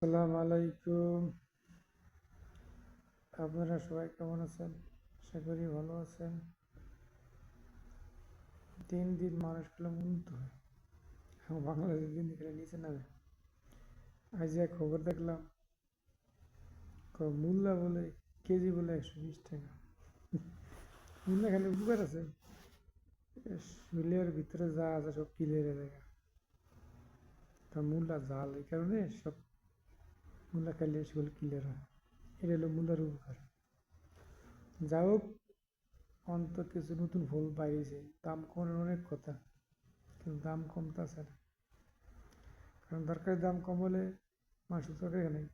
আসসালামু আলাইকুম। আপনারা সবাই কেমন আছেন? আশা করি ভালো আছেন। দিন দিন মানুষগুলো উন্নত হয়। বাংলাদেশের দিন দিন নিচে নামে। আজ এক খবর দেখলাম, মূল্যা বলে কেজি বলে 120 টাকা। মূল্যা খালি উপকার আছে, শরীরের ভিতরে যা আছে সব কিলের জায়গা। কারণ মূল্যা জাল, এই কারণে সব মূল্যা খাইলে সেগুলো কিলের হয়। এটা হলো মূল্যার উপকার। যা হোক, অন্তত কিছু নতুন ফল বাইরেছে, দাম কমানোর অনেক কথা, কিন্তু দাম কমতেছে না। কারণ তরকারির দাম কম হলে মাংস তরকারি নেই,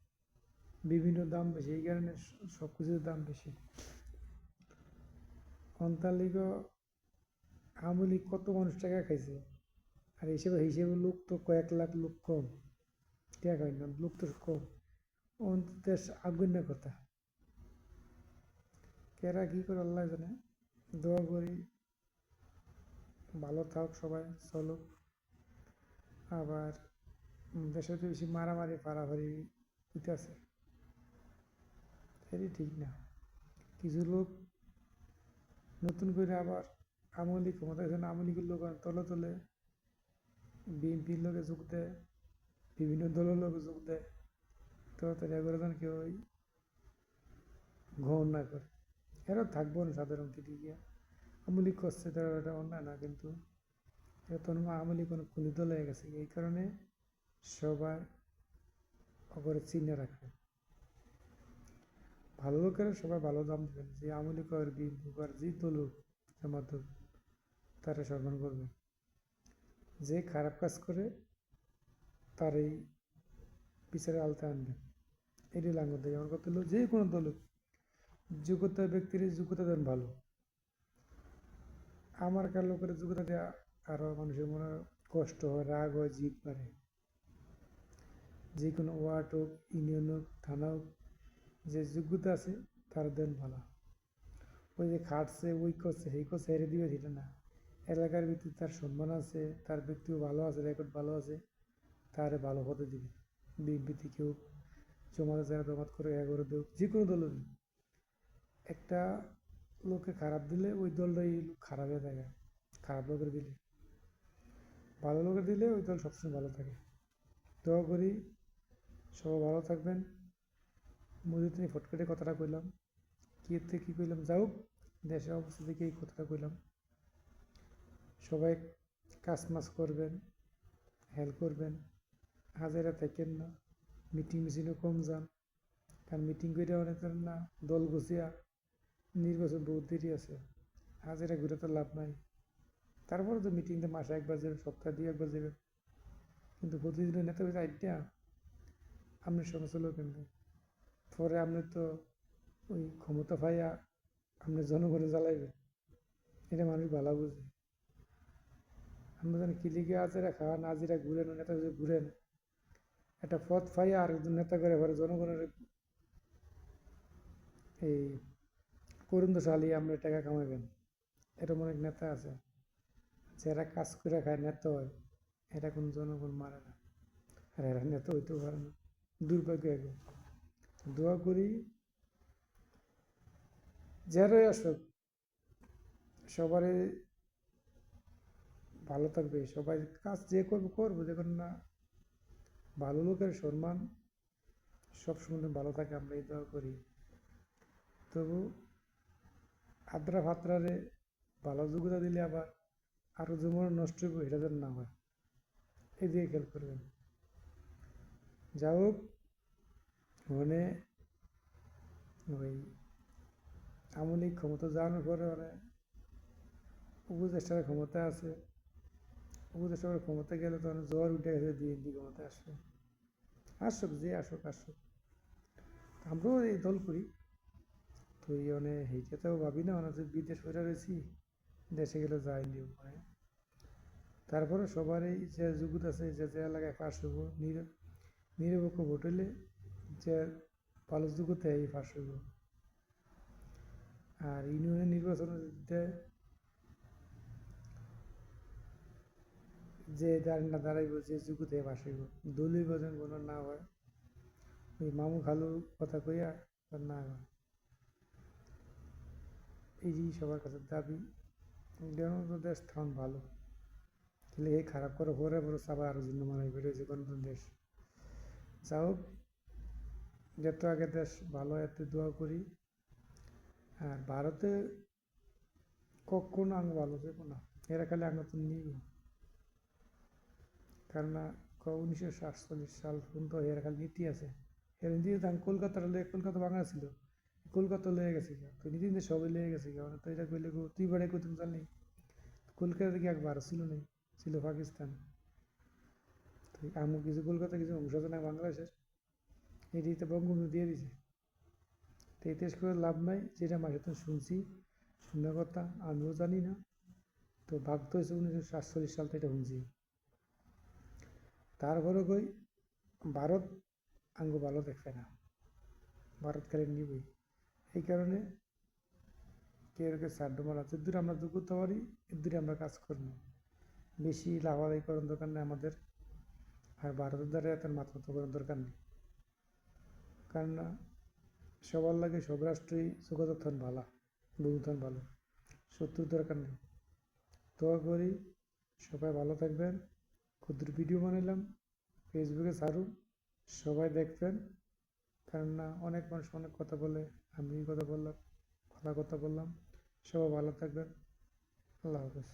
বিভিন্ন দাম বেশি, এই কারণে সব কিছুর দাম বেশি। অন্তালিগ আমলি কত মানুষ টাকা খাইছে, আর হিসেবে হিসেবে লোক তো কয়েক লাখ লোক কম, টাকা খাই না, লোক তো কম। অন্তত দেশ আগুনের কথা, কেরা কি করে আল্লাহ জানে। দোয়া করি ভালো থাক সবাই, চলো। আবার দেশে তো বেশি মারামারি ফাড়াফাড়ি হইতেছে, সেটি ঠিক না। কিছু লোক নতুন করে আবার আমলি ক্ষমতা এখানে আমলি লোক তলে তলে বিএনপির লোকে যোগ দেয়, বিভিন্ন দলের লোক যোগ দেয়। তো তারা করে যেন কেউ গ্রহণ না করে, এরা থাকবো না সাধারণ থেকে গিয়া। আমলি করছে তারা, এটা অন্যায় না, কিন্তু এটা তো আমলি কোনো খুনি দল হয়ে গেছে, এই কারণে সবাই অগরে চিনে রাখবে। ভালো লোকেরা সবাই ভালো দাম দেবেন, যে আমলি কর বিএনপি কর যে দলুক জামাত হোক, তারা সম্মান করবে। যে খারাপ কাজ করে তার এই বিচারে আলতে আনবে, এটি লাঙ্গল দেয়। আমার কথা হলো যে কোনো দল হোক, যোগ্যতা ব্যক্তির যোগ্যতা দেন ভালো। আমার কালো করে যোগ্যতা দেওয়া আরও মানুষের মনে কষ্ট হয়, রাগ হয়, জিদ বাড়ে। যে কোনো ওয়ার্ড হোক, ইউনিয়ন হোক, থানা হোক, যে যোগ্যতা আছে তার দেন ভালো। ওই যে খাটছে, ওই করছে, সেই করছে, হেরে দিবে সেটা না। এলাকার ভিত্তিতে তার সম্মান আছে, তার ব্যক্তিও ভালো আছে, রেকর্ড ভালো আছে, তারে ভালো হতে দিবে। বিএনপি থেকে হোক, জমাতে যারা জমাত করে এগারো দেখ, যে কোনো দলের একটা লোককে খারাপ দিলে ওই দলটাই খারাপ হয়ে থাকে। খারাপ লোকের দিলে, ভালো লোকের দিলে ওই দল সবসময় ভালো থাকে। দোয়া করি সবাই ভালো থাকবেন। মধ্যে তিনি ফটকেটে কথাটা কইলাম, কি থেকে কী কইলাম, যাও দেশের অবস্থা থেকে এই কথাটা কইলাম। সবাই কাজ মাস করবেন, হেল্প করবেন, হাজারা থাকেন না, মিটিং মিছিংও কম যান। কারণ মিটিং করে অনেক না, দল গুছিয়া নির্বাচন বহুত দেরি আছে, হাজারা ঘুরে তো লাভ নাই। তারপরে তো মিটিংটা মাসে একবার যাবেন, সপ্তাহে দুই একবার যাবেন, কিন্তু প্রতিদিনের নেতা হয়েছে আইডিয়া আপনার সমস্যা হলো। কিন্তু পরে আপনি তো ওই ক্ষমতা পাইয়া আপনি জনগণে জ্বালাইবেন, এটা মানুষ ভালো বুঝে। আমরা যেন কিলিকে আজেরা খাওয়া নাজিরা ঘুরেন, নেতা যদি ঘুরেন একটা পথ পাইয়া আর একজন নেতা করে পরে জনগণের এই করুণ চালিয়ে আমরা টাকা কামাইবেন। এরকম অনেক নেতা আছে যারা কাজ করে খায়, নেতা হয়, এরা কোন জনগণ মারে না, আর এরা নেতা হইতেও পারে না। দুর্ভাগ্য আগে। দোয়া করি যারাই আসুক সবারই ভালো থাকবে, সবাই কাজ যে করবো করবো, দেখুন না ভালো লোকের সম্মান সবসময় ভালো থাকে, আমরা এই দোয়া করি। তবু আদ্রা ফাত্রারে ভালো যোগ্যতা দিলে আবার আরও যেমন নষ্ট হইব, এটা যেন না হয়, এই দিকে খেয়াল করবেন। যা হোক, মানে ওই আমলি ক্ষমতা যাওয়ানোর পরে মানে উপদেষ্টার ক্ষমতা আছে, উপদেষ্টার ক্ষমতা গেলে তখন জ্বর উঠে গেছে, বিএনপি ক্ষমতা আসবে। আসুক, যে আসুক আসুক, আমরাও এই দল করি। তো এই মানে সেইটাতেও ভাবি না, মানে যে বিদেশ করে রয়েছি, দেশে গেলে যাইনি মানে। তারপরে সবারই যে যোগ্যতা আছে, যে যে এলাকায় পাশ হইব, নিরপেক্ষ ভোট হইলে যে ভালো যোগ্যতা এই পাশ হইব। আর ইউনিয়নের নির্বাচনে যে না দাঁড়াইব, যে যোগ্যতায় পাশ হইব, দলীয় নির্বাচন কোনো না হয়, ওই মামু খালু কথা কইয়া তার না কয়। এই যে সবার কাছে দাবি দেশ থাকুন ভালো, তাহলে এই খারাপ করে পরে বড় চাপা আরো জন্য মারাই বেরোয়েছে গণতন্ত্র দেশ। যা হোক, যত আগে দেশ ভালো হয় এত দোয়া করি। আর ভারতে কখনো আঙ্গ ভালো যাবো না, এরা খালি আঙ্গ তো নিবি, কারণ 1947 সাল পর্যন্ত এরা খালি নীতি আছে। এর দিয়ে কলকাতার লয়ে, কলকাতা বাংলা ছিল, কলকাতা লয়ে গেছে গিয়া তো নীতি সবাই লয়ে গেছে গিয়া, তো এটা কইলে তুই বাড়াই কই তুমি জানি কলকাতা কি এক ভারত ছিল না, ছিল পাকিস্তান। তো আমি কিছু কলকাতা কিছু অংশ আছে না বাংলাদেশের, এটি তো বঙ্গবন্ধু দিয়ে দিছে। তো এই দেশ করে লাভ নাই, যেটা মাঝে তো শুনছি, শূন্য কথা আমিও জানি না। তো ভাবতে হয়েছে 1947 সাল থেকে এটা শুনছি। তারপরে কই ভারত আঙ্গ ভালো দেখবে না, ভারত খালি নিবই। এই কারণে কে এরকে সাধ্য মারা যদ্দূর আমরা দূর করতে পারি এর আমরা কাজ করবো। বেশি লাফালাফি করার দরকার নেই আমাদের, আর ভারতের দ্বারা এত মাথা করার দরকার নেই। কারণ সবার লাগে সব রাষ্ট্রই যোগাযোগ থান ভালো, বন্ধু থান ভালো, শত্রুর দরকার নেই। দোয়া করি সবাই ভালো থাকবেন। ক্ষুদ্র ভিডিও বানাইলাম, ফেসবুকে ছাড়ুন, সবাই দেখবেন। কারণ অনেক মানুষ অনেক কথা বলে, আমি কথা বললাম, ভালো কথা বললাম। সবাই ভালো থাকবেন। আল্লাহ হাফেজ।